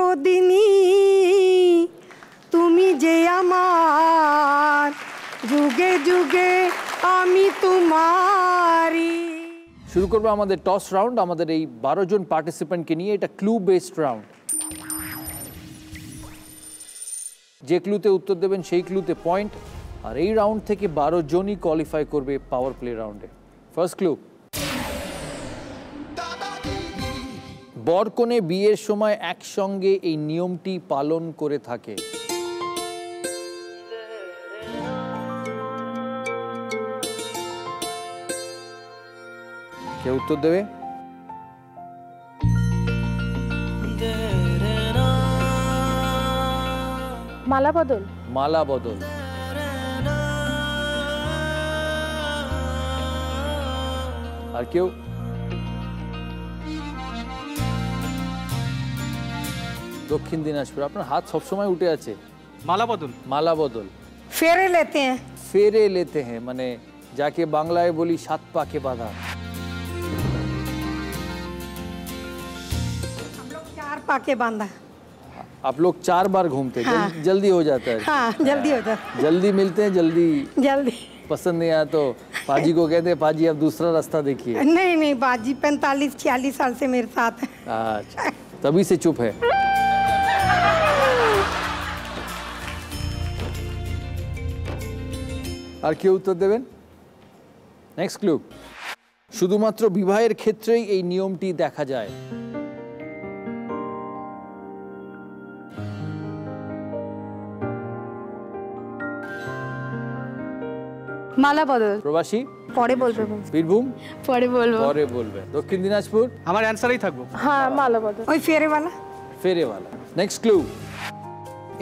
চিরদিনই তুমি যে আমার, যুগে যুগে আমি তোমারি। শুরু করবো আমাদের টস রাউন্ড। আমাদের এই 12 জন পার্টিসিপেন্টকে নিয়ে এটা ক্লু বেসড রাউন্ড। যে ক্লুতে উত্তর দেবেন সেই ক্লুতে পয়েন্ট, আর এই রাউন্ড থেকে 12 জনই কোয়ালিফাই করবে পাওয়ার প্লে রাউন্ডে। ফার্স্ট ক্লু, বর কনে বিয়ের সময় একসঙ্গে এই নিয়মটি পালন করে থাকে। কে উত্তর দেবে? মালা বদল। মালা বদল। আর কেউ? দক্ষিণ দিনাজপুর, আপনার হাত সবসময় উঠে আছে। মালা বদল। মালা বদল। फेरे लेते हैं। फेरे लेते हैं মানে যাকে বাংলায় বলি সাত পাকে বাঁধা। हम लोग 4 पाके बांधा। आप लोग 4 बार घूमते हैं। हाँ। जल्दी हो जाता है। हाँ जल्दी होता है। जल्दी मिलते हैं, जल्दी जल्दी पसंद नहीं आया तो पाजी को कहते हैं पाजी अब दूसरा रास्ता देखिए। नहीं नहीं, बाजी 45-46 साल से मेरे साथ है। अच्छा, तभी से चुप है। আর কেউ উত্তর দেবেন? নেক্সট ক্লু, শুধুমাত্র বিবাহের ক্ষেত্রেই এই নিয়মটি দেখা যায়। মালা বদল। প্রবাসী? পরে বলবে। বীরভূম? পরে বলবো। পরে বলবে। দক্ষিণ দিনাজপুর? আমার অ্যানসারেই থাকবো। হ্যাঁ মালা বদল। वही फेरे वाला। ফেরেওয়ালা। নেক্সট ক্লু,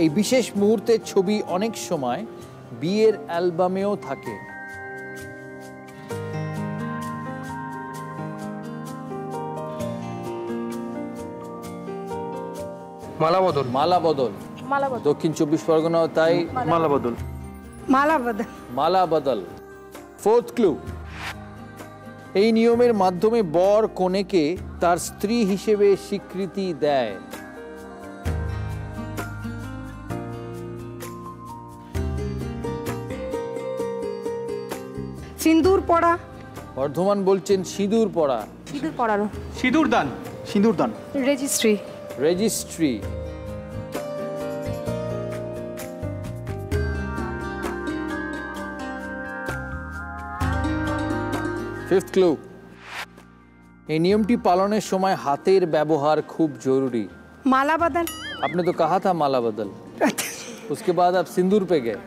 এই বিশেষ মুহূর্তের ছবি অনেক সময় বিয়ের অ্যালবামেও থাকে। মালা বদল। মালা বদল। মালা বদল। দক্ষিণ 24 পরগনাও তাই। মালা বদল। माला बदल। মালা বদল। ফোর্থ ক্লু, এই নিয়মের মাধ্যমে বর কনেকে তার স্ত্রী হিসেবে স্বীকৃতি দেয়। सिंदूर पड़ा। বর্ধমান বলছেন সিঁদুর পড়া। সিঁদুর পরানো। সিঁদুর দান। সিঁদুর দান। রেজিস্ট্রি। রেজিস্ট্রি। ফিফথ ক্লু, এই নিয়মটি পালনের সময় হাতের ব্যবহার খুব জরুরি। माला बदल। आपने तो कहा था माला बदल, उसके बाद आप सिंदूर पे गए,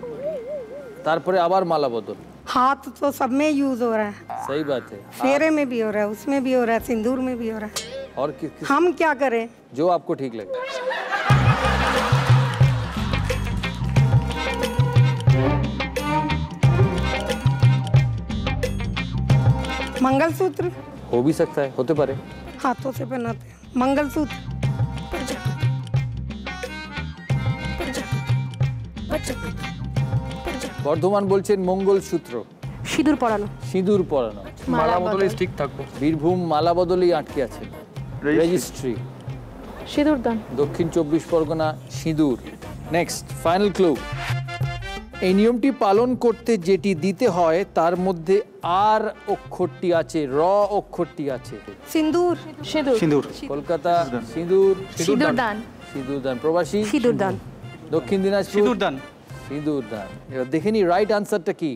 तारपरे आबार माला बदल। हाथ तो सब में यूज हो रहा है। सही बात है। फेरे में भी हो रहा है, उसमें भी हो रहा है, सिंदूर में भी हो रहा है। और किस हम क्या करें? जो आपको ठीक लगे। मंगलसूत्र। हो भी सकता है, होते पारे। हाथों से पहनाते हैं मंगलसूत्र। বর্ধমান বলছেন মঙ্গলসূত্র। সিঁদুর পরানো। সিঁদুর পরানো। মালা বদলে ঠিক থাকবো। বীরভূম মালা বদলেই আটকে আছে। রেজিস্ট্রি। সিঁদুর দান। দক্ষিণ 24 পরগনা সিঁদুর। নেক্সট ফাইনাল ক্লু, এই নিয়মটি পালন করতে যেটি দিতে হয় তার মধ্যে আর অক্ষরটি আছে, র অক্ষরটি আছে। सिंदूर। সিঁদুর। সিঁদুর। কলকাতা সিঁদুর। সিঁদুর দান। সিঁদুর দান। প্রবাসী? সিঁদুর দান। দক্ষিণ দিনাজপুর? সিঁদুর দান। সিঁদুর দান। এবার দেখে নি রাইট আনসারটা কি।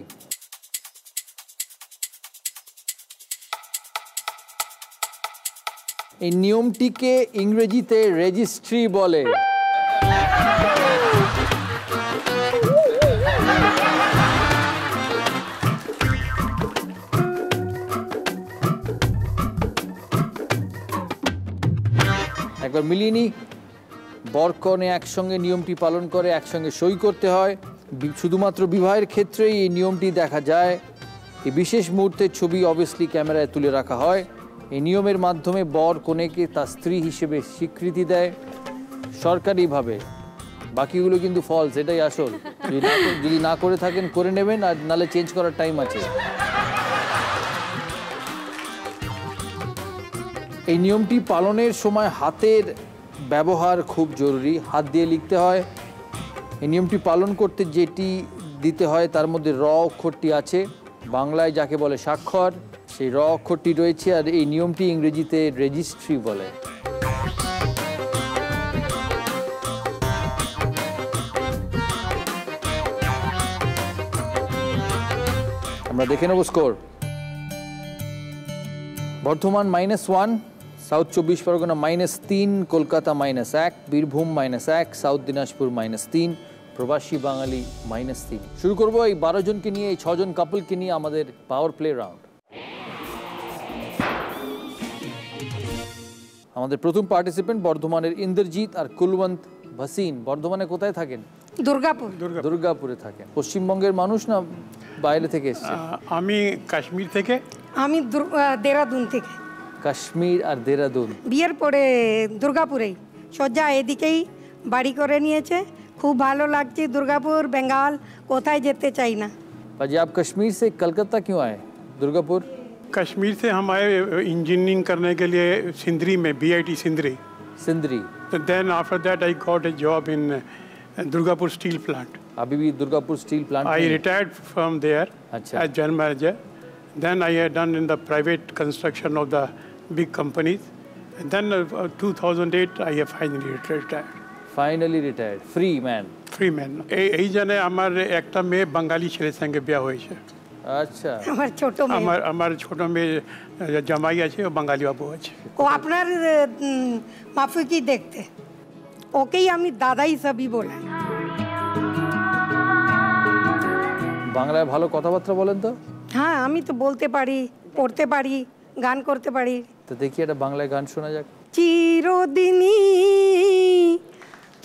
এই নিয়মটিকে ইংরেজিতে রেজিস্ট্রি বলে। একবার মিলিয়ে নি, বর কনে একসঙ্গে নিয়মটি পালন করে, একসঙ্গে সই করতে হয়। শুধুমাত্র বিবাহের ক্ষেত্রেই এই নিয়মটি দেখা যায়। এই বিশেষ মুহূর্তের ছবি অবভিয়াসলি ক্যামেরায় তুলে রাখা হয়। এই নিয়মের মাধ্যমে বর কনেকে তার স্ত্রী হিসেবে স্বীকৃতি দেয় সরকারিভাবে। বাকিগুলো কিন্তু ফলস, এটাই আসল। যদি না করে থাকেন করে নেবেন, আর নালে চেঞ্জ করার টাইম আছে। এই নিয়মটি পালনের সময় হাতের ব্যবহার খুব জরুরি, হাত দিয়ে লিখতে হয়। এই নিয়মটি পালন করতে যেটি দিতে হয় তার মধ্যে র অক্ষরটি আছে, বাংলায় যাকে বলে স্বাক্ষর, সেই র অক্ষরটি রয়েছে, আর এই নিয়মটি ইংরেজিতে রেজিস্ট্রি বলে। আমরা দেখে নেব score. Bardhaman -1, south 24 Pargana -3, Kolkata -1, Birbhum -1, south Dinajpur -3, প্রবাসী বাঙালি -3। শুরু করবো এই 12 জনকে নিয়ে, এই 6 জন কাপলকে নিয়ে আমাদের পাওয়ার প্লে রাউন্ড। আমাদের প্রথম পার্টিসিপেন্ট বর্ধমানের ইন্দ্রজিৎ আর কুলবন্ত ভাসিন। বর্ধমানে কোথায় থাকেন? দুর্গাপুর। দুর্গাপুরে থাকেন। পশ্চিমবঙ্গের মানুষ না বাইরে থেকে এসেছে? আমি কাশ্মীর থেকে। আমি দেরাদুন থেকে। কাশ্মীর আর দেরাদুন। বিয়ের পরে দুর্গাপুরেই সজ্জা এদিকেই বাড়ি করে নিয়েছে। খুব ভালো লাগছে। দুর্গাপুর, বেঙ্গল, কোথায় যেতে চাই না। पाजी आप कश्मीर से कलकत्ता क्यों आए? दुर्गापुर? कश्मीर से हम आए इंजीनियरिंग करने के लिए सिंदरी में, BIT Sindri. Sindri. Then after that I got a job in Durgapur steel plant. अभी भी Durgapur steel plant? I retired from there as general manager. Then I had done in the private construction of the big companies. Then 2008 I have finally retired. Finally retired. Free man. Free man. এই জানে আমার একটা মেয়ে বাঙালি ছেলের সঙ্গে বিয়ে হয়েছে। আচ্ছা। আমার ছোট মেয়ে। আমার ছোট মেয়ে জামাই আছে, ও বাঙালি বাবু আছে। ও আপনার মাফিকি দেখতে, ওকেই আমি দাদা হিসাবই বলাই। বাংলায় ভালো কথাবার্তা বলেন তো? হ্যাঁ, আমি তো বলতে পারি, পড়তে পারি, গান করতে পারি। তো দেখি একটা বাংলায় গান শোনা যাক। চিরদিনই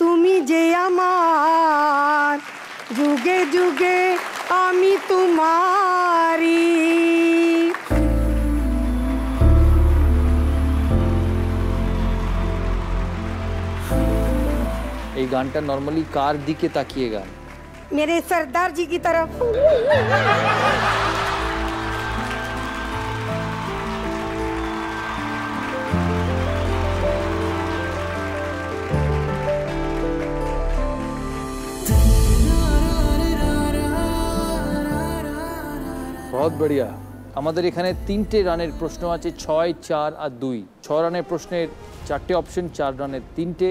তুমি যে আমার, যুগে যুগে আমি তোমারি। এই গানটা নর্মালি কার দিকে তাকিয়ে গান? मेरे सरदार जी की तरफ। बहुत बढ़िया। আমাদের এখানে 3টে রানের প্রশ্ন আছে, 6, 4 আর 2। 6 রানের প্রশ্নের 4টে অপশন, 4 রানের 3টে,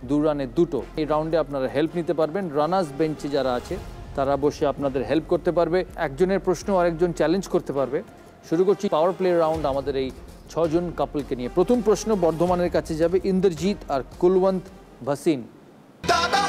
2 রানের 2টো। এই রাউন্ডে আপনারা হেল্প নিতে পারবেন। রানার্স বেঞ্চে যারা আছে তারা বসে আপনাদের হেল্প করতে পারবে। একজনের প্রশ্ন আরেকজন চ্যালেঞ্জ করতে পারবে। শুরু করছি পাওয়ার প্লে রাউন্ড আমাদের এই 6 জন কাপলকে নিয়ে। প্রথম প্রশ্ন বর্ধমানের কাছে যাবে ইন্দ্রজিৎ আর কুলবন্ত ভাসিন। দাদা